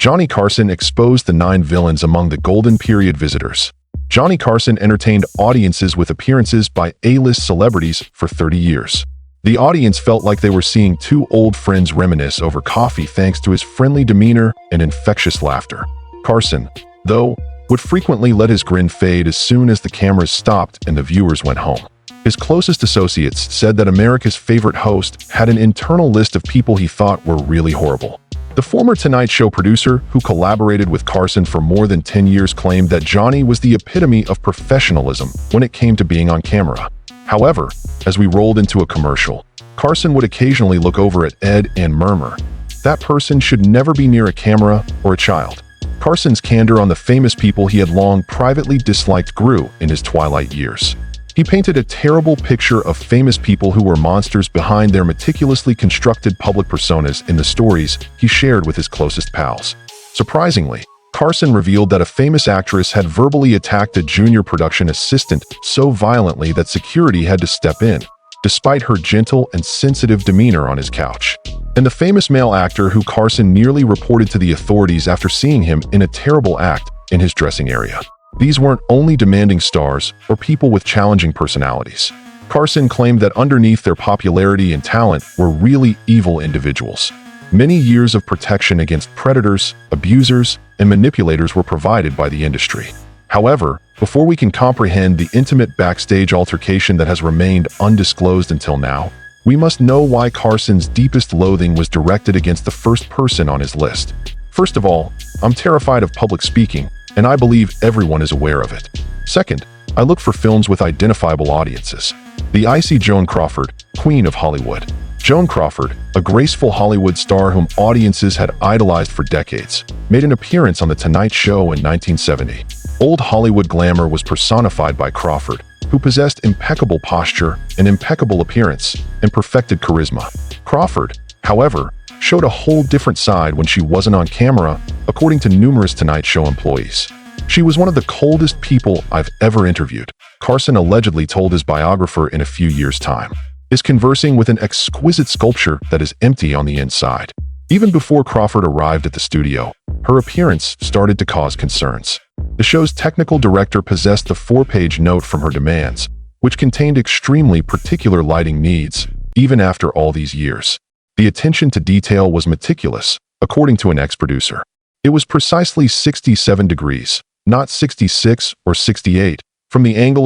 Johnny Carson exposed the 9 villains among the Golden Period visitors. Johnny Carson entertained audiences with appearances by A-list celebrities for 30 years. The audience felt like they were seeing two old friends reminisce over coffee thanks to his friendly demeanor and infectious laughter. Carson, though, would frequently let his grin fade as soon as the cameras stopped and the viewers went home. His closest associates said that America's favorite host had an internal list of people he thought were really horrible. The former Tonight Show producer, who collaborated with Carson for more than 10 years, claimed that Johnny was the epitome of professionalism when it came to being on camera. However, as we rolled into a commercial, Carson would occasionally look over at Ed and murmur, "That person should never be near a camera or a child." Carson's candor on the famous people he had long privately disliked grew in his twilight years. He painted a terrible picture of famous people who were monsters behind their meticulously constructed public personas in the stories he shared with his closest pals. Surprisingly, Carson revealed that a famous actress had verbally attacked a junior production assistant so violently that security had to step in, despite her gentle and sensitive demeanor on his couch. And the famous male actor who Carson nearly reported to the authorities after seeing him in a terrible act in his dressing area. These weren't only demanding stars or people with challenging personalities. Carson claimed that underneath their popularity and talent were really evil individuals. Many years of protection against predators, abusers, and manipulators were provided by the industry. However, before we can comprehend the intimate backstage altercation that has remained undisclosed until now, we must know why Carson's deepest loathing was directed against the first person on his list. First of all, I'm terrified of public speaking, and I believe everyone is aware of it. Second, I look for films with identifiable audiences. The icy Joan Crawford, Queen of Hollywood. Joan Crawford, a graceful Hollywood star whom audiences had idolized for decades, made an appearance on The Tonight Show in 1970. Old Hollywood glamour was personified by Crawford, who possessed impeccable posture, an impeccable appearance, and perfected charisma. Crawford, however, showed a whole different side when she wasn't on camera, according to numerous Tonight Show employees. She was one of the coldest people I've ever interviewed, Carson allegedly told his biographer in a few years' time. Is conversing with an exquisite sculpture that is empty on the inside. Even before Crawford arrived at the studio, her appearance started to cause concerns. The show's technical director possessed the 4-page note from her demands, which contained extremely particular lighting needs, even after all these years. The attention to detail was meticulous, according to an ex-producer. It was precisely 67 degrees, not 66 or 68, from the angle